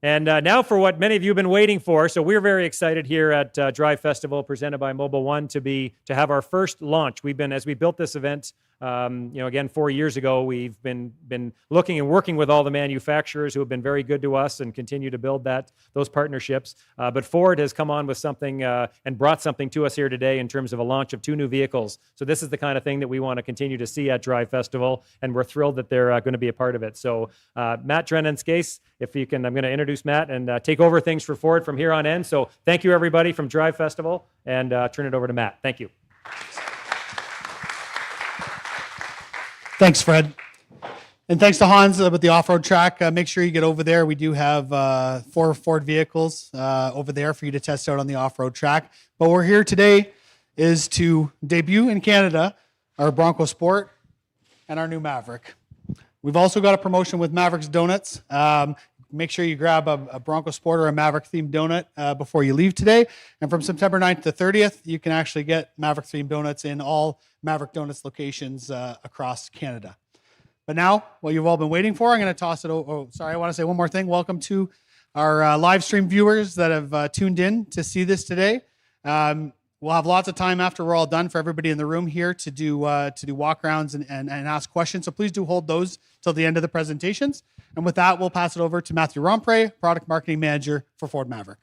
And now for what many of you have been waiting for. So we're very excited here at Drive Festival, presented by Mobile One, to have our first launch. We've been, as we built this event, again, 4 years ago, we've been looking and working with all the manufacturers who have been very good to us and continue to build those partnerships. But Ford has come on with something and brought something to us here today in terms of a launch of 2 new vehicles. So this is the kind of thing that we want to continue to see at Drive Festival, and we're thrilled that they're going to be a part of it. So Matt Drennan-Skase, if you can, I'm going to introduce Matt and take over things for Ford from here on in. So thank you, everybody, from Drive Festival, and turn it over to Matt. Thank you. Thanks, Fred. And thanks to Hans with the off-road track. Make sure you get over there. We do have 4 Ford vehicles over there for you to test out on the off-road track. But we're here today is to debut in Canada our Bronco Sport and our new Maverick. We've also got a promotion with Maverick's Donuts. Make sure you grab a Bronco Sport or a Maverick-themed donut before you leave today. And from September 9th to 30th, you can actually get Maverick-themed donuts in all Maverick Donuts locations across Canada. But now, what you've all been waiting for, I'm going to toss it over. Oh, sorry, I want to say one more thing. Welcome to our live stream viewers that have tuned in to see this today. We'll have lots of time after we're all done for everybody in the room here to do walk-arounds and ask questions. So please do hold those till the end of the presentations. And with that, we'll pass it over to Matthew Rompre, Product Marketing Manager for Ford Maverick.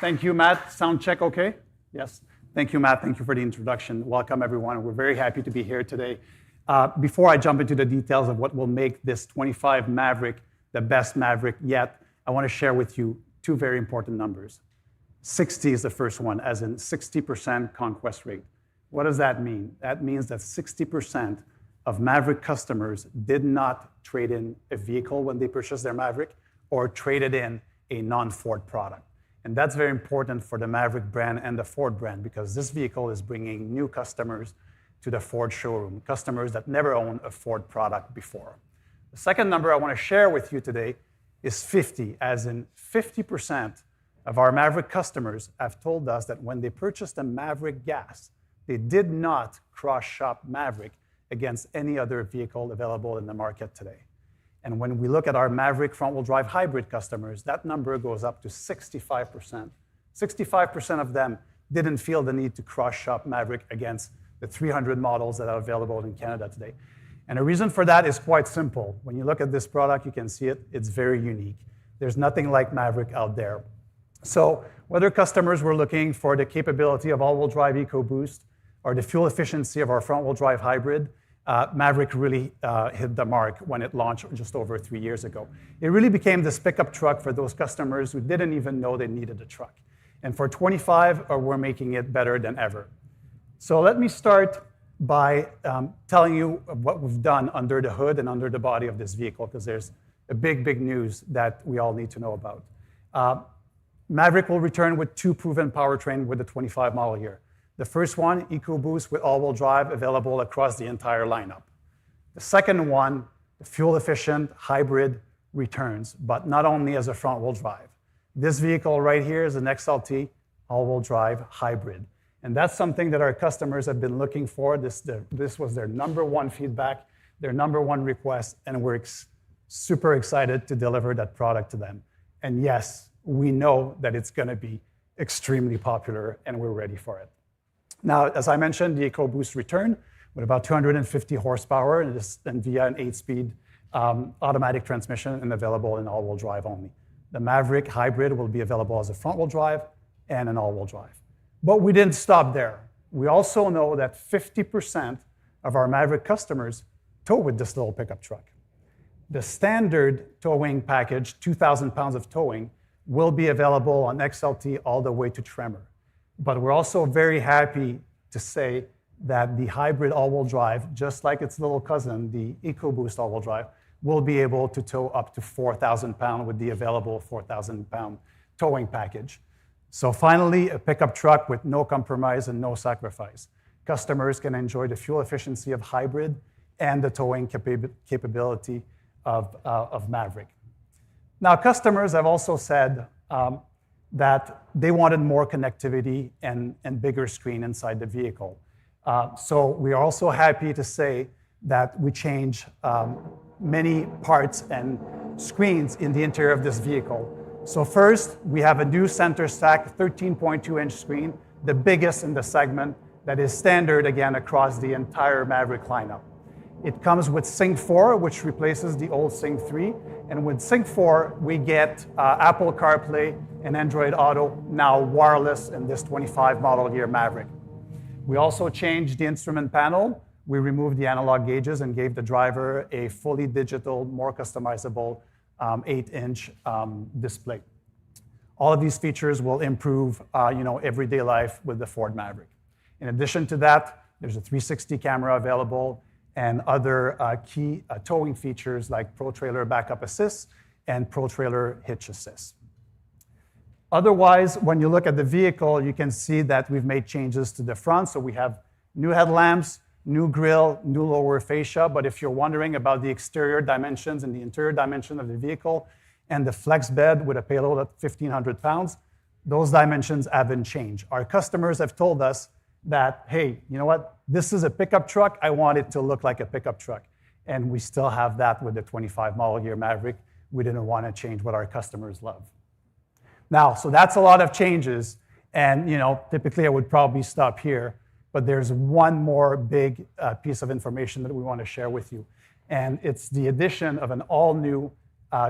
Thank you, Matt. Sound check okay? Yes. Thank you, Matt. Thank you for the introduction. Welcome, everyone. We're very happy to be here today. Before I jump into the details of what will make this 25 Maverick the best Maverick yet, I want to share with you 2 very important numbers. 60 is the first one, as in 60% conquest rate. What does that mean? That means that 60% of Maverick customers did not trade in a vehicle when they purchased their Maverick or traded in a non-Ford product. And that's very important for the Maverick brand and the Ford brand, because this vehicle is bringing new customers to the Ford showroom, customers that never owned a Ford product before. The second number I want to share with you today is 50, as in 50% of our Maverick customers have told us that when they purchased a Maverick gas, they did not cross-shop Maverick against any other vehicle available in the market today. And when we look at our Maverick front-wheel drive hybrid customers, that number goes up to 65%. 65% of them didn't feel the need to cross-shop Maverick against the 300 models that are available in Canada today. And the reason for that is quite simple. When you look at this product, you can see it. It's very unique. There's nothing like Maverick out there. So whether customers were looking for the capability of all-wheel drive EcoBoost or the fuel efficiency of our front-wheel drive hybrid, Maverick really hit the mark when it launched just over 3 years ago. It really became this pickup truck for those customers who didn't even know they needed a truck. And for 25, we're making it better than ever. So let me start by telling you what we've done under the hood and under the body of this vehicle, because there's a big, big news that we all need to know about. Maverick will return with 2 proven powertrain with the 25 model year. The first one, EcoBoost with all-wheel drive, available across the entire lineup. The second one, the fuel-efficient hybrid, returns, but not only as a front-wheel drive. This vehicle right here is an XLT all-wheel drive hybrid. And that's something that our customers have been looking for. This was their #1 feedback, their #1 request, and we're super excited to deliver that product to them. And yes, we know that it's going to be extremely popular, and we're ready for it. Now, as I mentioned, the EcoBoost returned with about 250 horsepower and via an 8-speed automatic transmission and available in all-wheel drive only. The Maverick hybrid will be available as a front-wheel drive and an all-wheel drive. But we didn't stop there. We also know that 50% of our Maverick customers tow with this little pickup truck. The standard towing package, 2,000 pounds of towing, will be available on XLT all the way to Tremor. But we're also very happy to say that the hybrid all-wheel drive, just like its little cousin, the EcoBoost all-wheel drive, will be able to tow up to 4,000 pounds with the available 4,000-pound towing package. So finally, a pickup truck with no compromise and no sacrifice. Customers can enjoy the fuel efficiency of hybrid and the towing capability of Maverick. Now, customers have also said that they wanted more connectivity and bigger screen inside the vehicle. So we are also happy to say that we change many parts and screens in the interior of this vehicle. So first, we have a new center stack 13.2-inch screen, the biggest in the segment, that is standard again across the entire Maverick lineup. It comes with Sync 4, which replaces the old Sync 3. And with Sync 4, we get Apple CarPlay and Android Auto, now wireless in this 25 model year Maverick. We also changed the instrument panel. We removed the analog gauges and gave the driver a fully digital, more customizable 8-inch display. All of these features will improve everyday life with the Ford Maverick. In addition to that, there's a 360 camera available and other key towing features like Pro Trailer Backup Assist and Pro Trailer Hitch Assist. Otherwise, when you look at the vehicle, you can see that we've made changes to the front. So we have new headlamps, new grille, new lower fascia. But if you're wondering about the exterior dimensions and the interior dimension of the vehicle and the flex bed with a payload of 1,500 pounds, those dimensions haven't changed. Our customers have told us that, hey, you know what? This is a pickup truck. I want it to look like a pickup truck. And we still have that with the 25 model year Maverick. We didn't want to change what our customers love. Now, so that's a lot of changes. And typically I would probably stop here. But there's one more big piece of information that we want to share with you. And it's the addition of an all-new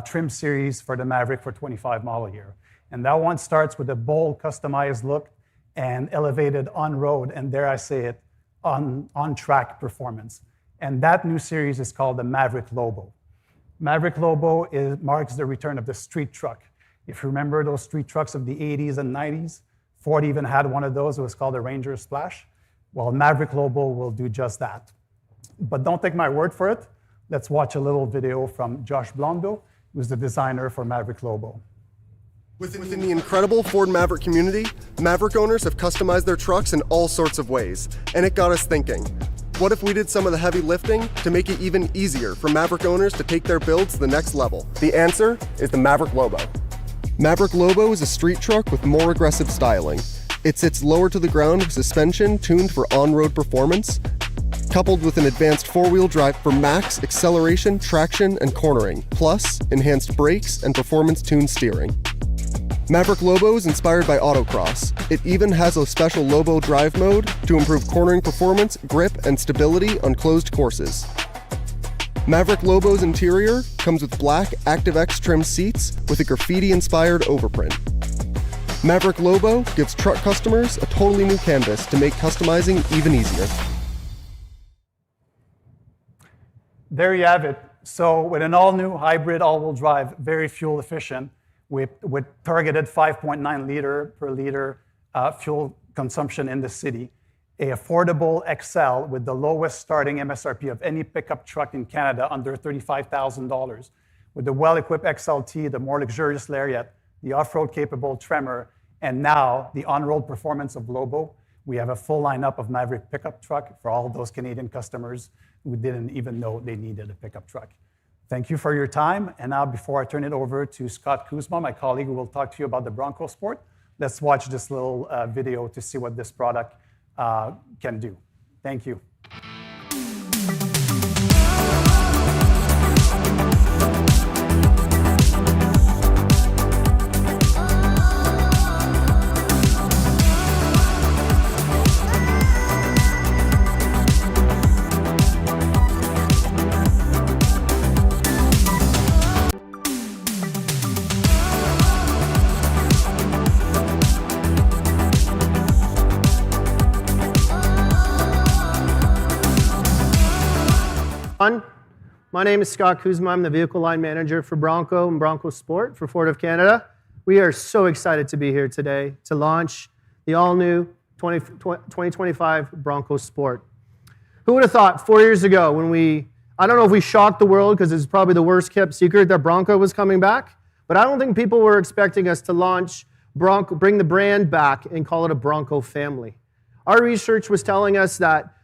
trim series for the Maverick for 25 model year. And that one starts with a bold, customized look and elevated on-road, and dare I say it, on-track performance. And that new series is called the Maverick Lobo. Maverick Lobo marks the return of the street truck. If you remember those street trucks of the 80s and 90s, Ford even had one of those. It was called the Ranger Splash. Well, Maverick Lobo will do just that. But don't take my word for it. Let's watch a little video from Josh Blondo, who's the designer for Maverick Lobo. Within the incredible Ford Maverick community, Maverick owners have customized their trucks in all sorts of ways, and it got us thinking. What if we did some of the heavy lifting to make it even easier for Maverick owners to take their builds to the next level? The answer is the Maverick Lobo. Maverick Lobo is a street truck with more aggressive styling. It sits lower to the ground with suspension tuned for on-road performance, coupled with an advanced four-wheel drive for max acceleration, traction, and cornering, plus enhanced brakes and performance-tuned steering. Maverick Lobo is inspired by autocross. It even has a special Lobo drive mode to improve cornering performance, grip, and stability on closed courses. Maverick Lobo's interior comes with black ActiveX trim seats with a graffiti-inspired overprint. Maverick Lobo gives truck customers a totally new canvas to make customizing even easier. There you have it. So with an all-new hybrid all-wheel drive, very fuel efficient, with targeted 5.9 liter per liter fuel consumption in the city, a affordable XL with the lowest starting MSRP of any pickup truck in Canada, under $35,000, with the well-equipped XLT, the more luxurious Lariat, the off-road capable Tremor, and now the on-road performance of Lobo. We have a full lineup of Maverick pickup truck for all of those Canadian customers who didn't even know they needed a pickup truck. Thank you for your time. And now, before I turn it over to Scott Kuzma, my colleague, who will talk to you about the Bronco Sport, let's watch this little video to see what this product can do. Thank you. My name is Scott Kuzma. I'm the vehicle line manager for Bronco and Bronco Sport for Ford of Canada. We are so excited to be here today to launch the all-new 2025 Bronco Sport. Who would have thought 4 years ago when I don't know if we shocked the world because it's probably the worst kept secret that Bronco was coming back, but I don't think people were expecting us to launch Bronco, bring the brand back and call it a Bronco family. Our research was telling us that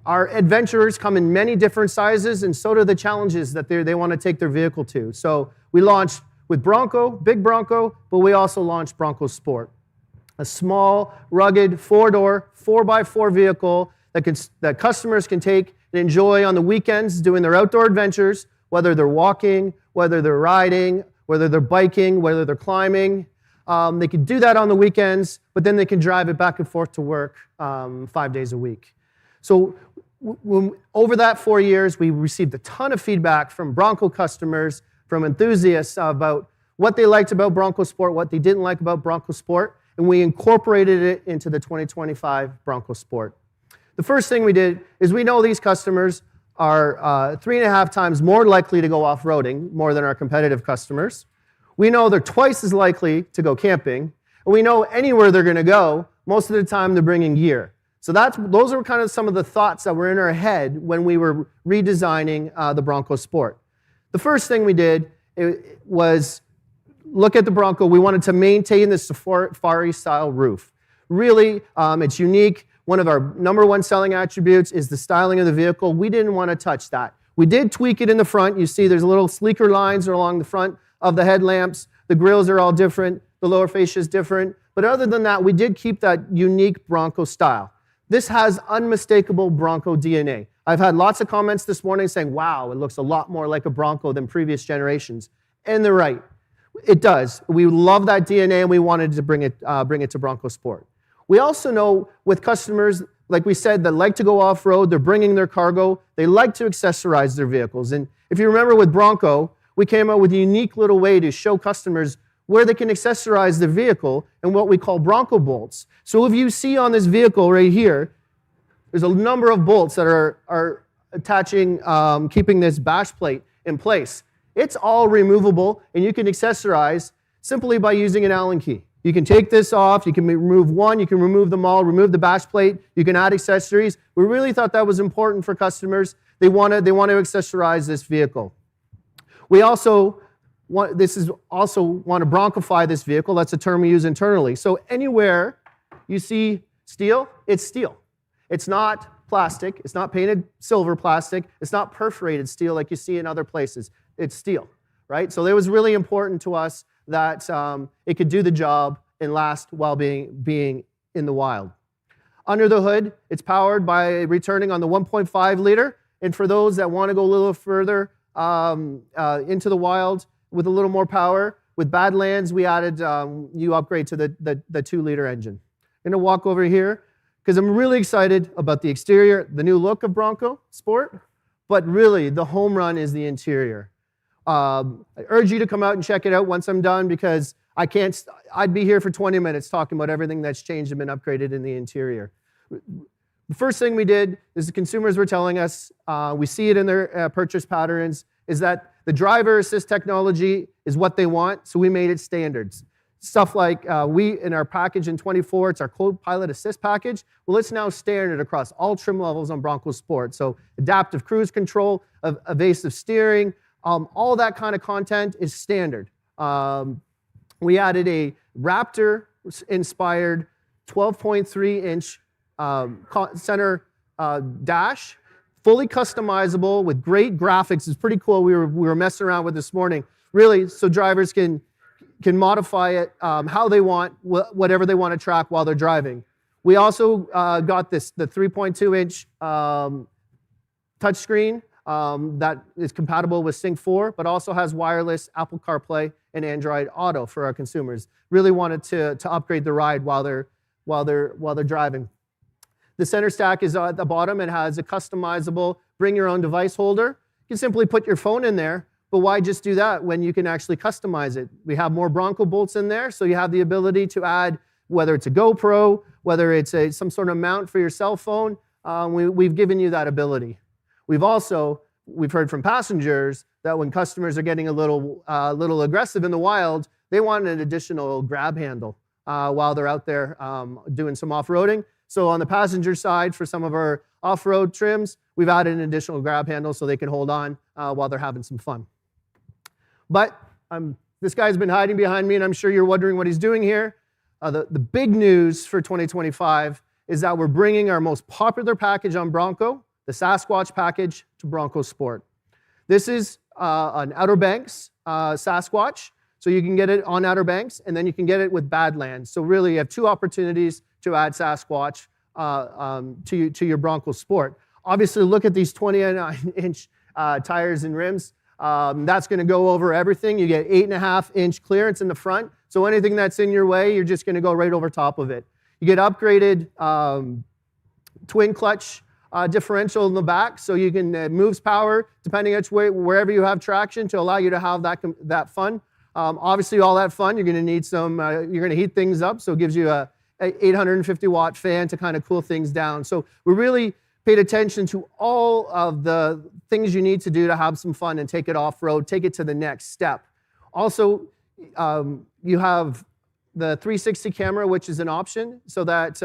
our adventurers come in many different sizes, and so do the challenges that they want to take their vehicle to. So we launched with Bronco, Big Bronco, but we also launched Bronco Sport, a small, rugged, four-door, 4x4 vehicle that customers can take and enjoy on the weekends doing their outdoor adventures, whether they're walking, whether they're riding, whether they're biking, whether they're climbing. They can do that on the weekends, but then they can drive it back and forth to work 5 days a week. So over that 4 years, we received a ton of feedback from Bronco customers, from enthusiasts about what they liked about Bronco Sport, what they didn't like about Bronco Sport, and we incorporated it into the 2025 Bronco Sport. The first thing we did is we know these customers are 3.5 times more likely to go off-roading, more than our competitive customers. We know they're twice as likely to go camping, and we know anywhere they're going to go, most of the time they're bringing gear. So those are kind of some of the thoughts that were in our head when we were redesigning the Bronco Sport. The first thing we did was look at the Bronco. We wanted to maintain the safari-style roof. Really, it's unique. One of our #1 selling attributes is the styling of the vehicle. We didn't want to touch that. We did tweak it in the front. You see there's little sleeker lines along the front of the headlamps. The grills are all different. The lower fascia is different. But other than that, we did keep that unique Bronco style. This has unmistakable Bronco DNA. I've had lots of comments this morning saying, wow, it looks a lot more like a Bronco than previous generations. And they're right. It does. We love that DNA, and we wanted to bring it to Bronco Sport. We also know with customers, like we said, that like to go off-road, they're bringing their cargo, they like to accessorize their vehicles. And if you remember with Bronco, we came out with a unique little way to show customers where they can accessorize their vehicle and what we call Bronco bolts. So if you see on this vehicle right here, there's a number of bolts that are attaching, keeping this bash plate in place. It's all removable, and you can accessorize simply by using an Allen key. You can take this off, you can remove one, you can remove them all, remove the bash plate, you can add accessories. We really thought that was important for customers. They want to accessorize this vehicle. We also want to Broncofy this vehicle. That's a term we use internally. So anywhere you see steel, it's steel. It's not plastic. It's not painted silver plastic. It's not perforated steel like you see in other places. It's steel, right? So it was really important to us that it could do the job and last while being in the wild. Under the hood, it's powered by returning on the 1.5 liter. And for those that want to go a little further into the wild with a little more power, with Badlands, we added, you upgrade to the 2 liter engine. I'm going to walk over here because I'm really excited about the exterior, the new look of Bronco Sport, but really the home run is the interior. I urge you to come out and check it out once I'm done because I'd be here for 20 minutes talking about everything that's changed and been upgraded in the interior. The first thing we did is the consumers were telling us, we see it in their purchase patterns, is that the driver assist technology is what they want, so we made it standards. Stuff like in our package in 24, it's our co-pilot assist package. Well, it's now standard across all trim levels on Bronco Sport. So adaptive cruise control, evasive steering, all that kind of content is standard. We added a Raptor-inspired 12.3-inch center dash, fully customizable with great graphics. It's pretty cool. We were messing around with this morning, really, so drivers can modify it how they want, whatever they want to track while they're driving. We also got the 3.2-inch touchscreen that is compatible with Sync 4, but also has wireless Apple CarPlay and Android Auto for our consumers. Really wanted to upgrade the ride while they're driving. The center stack is at the bottom. It has a customizable bring your own device holder. You can simply put your phone in there, but why just do that when you can actually customize it? We have more Bronco bolts in there, so you have the ability to add, whether it's a GoPro, whether it's some sort of mount for your cell phone, we've given you that ability. We've heard from passengers that when customers are getting a little aggressive in the wild, they want an additional grab handle while they're out there doing some off-roading. So on the passenger side, for some of our off-road trims, we've added an additional grab handle so they can hold on while they're having some fun. But this guy's been hiding behind me, and I'm sure you're wondering what he's doing here. The big news for 2025 is that we're bringing our most popular package on Bronco, the Sasquatch package, to Bronco Sport. This is an Outer Banks Sasquatch, so you can get it on Outer Banks, and then you can get it with Badlands. So really, you have two opportunities to add Sasquatch to your Bronco Sport. Obviously, look at these 29-inch tires and rims. That's going to go over everything. You get 8.5-inch clearance in the front. So anything that's in your way, you're just going to go right over top of it. You get upgraded twin clutch differential in the back, so you can moves power depending on wherever you have traction to allow you to have that fun. Obviously, all that fun, you're going to need some. You're going to heat things up, so it gives you a 850-watt fan to kind of cool things down. So we really paid attention to all of the things you need to do to have some fun and take it off-road, take it to the next step. Also, you have the 360 camera, which is an option, so that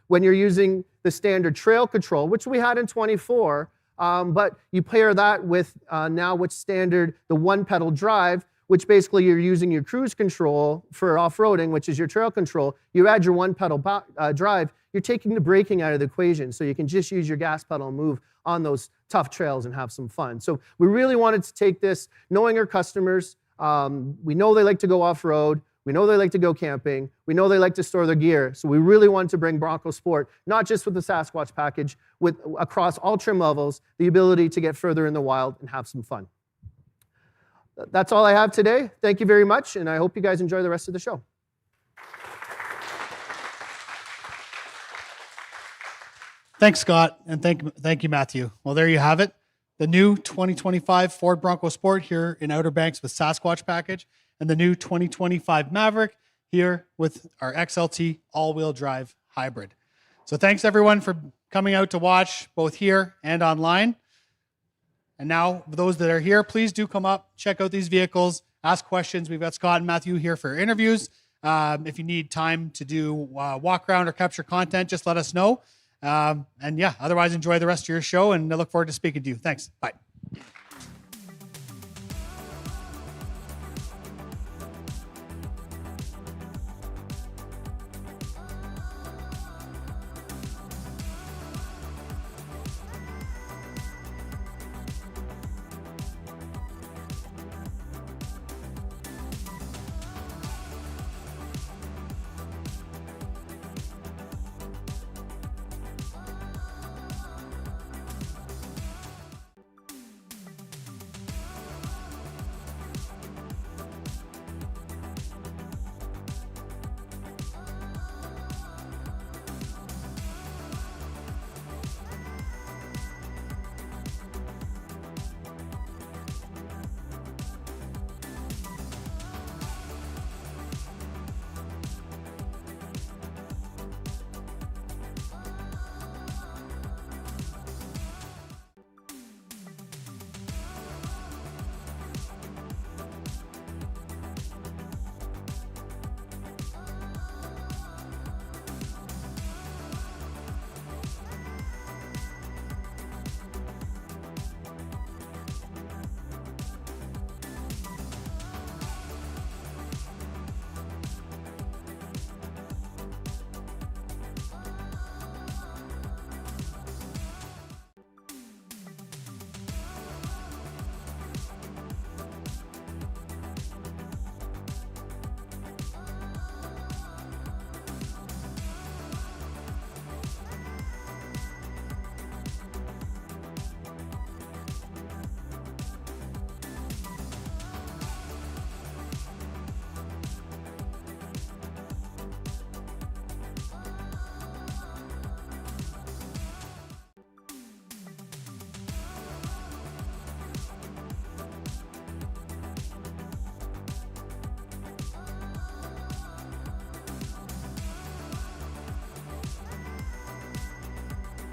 when you're using the standard trail control, which we had in 24, but you pair that with now what's standard, the one-pedal drive, which basically you're using your cruise control for off-roading, which is your trail control. You add your one-pedal drive, you're taking the braking out of the equation, so you can just use your gas pedal and move on those tough trails and have some fun. So we really wanted to take this, knowing our customers. We know they like to go off-road. We know they like to go camping. We know they like to store their gear. So we really wanted to bring Bronco Sport, not just with the Sasquatch package, with across all trim levels, the ability to get further in the wild and have some fun. That's all I have today. Thank you very much, and I hope you guys enjoy the rest of the show. Thanks, Scott, and thank you, Matthew. Well, there you have it. The new 2025 Ford Bronco Sport here in Outer Banks with Sasquatch package, and the new 2025 Maverick here with our XLT all-wheel drive hybrid. So thanks, everyone, for coming out to watch both here and online. And now, for those that are here, please do come up, check out these vehicles, ask questions. We've got Scott and Matthew here for interviews. If you need time to do walk around or capture content, just let us know. And yeah, otherwise enjoy the rest of your show, and I look forward to speaking to you. Thanks. Bye.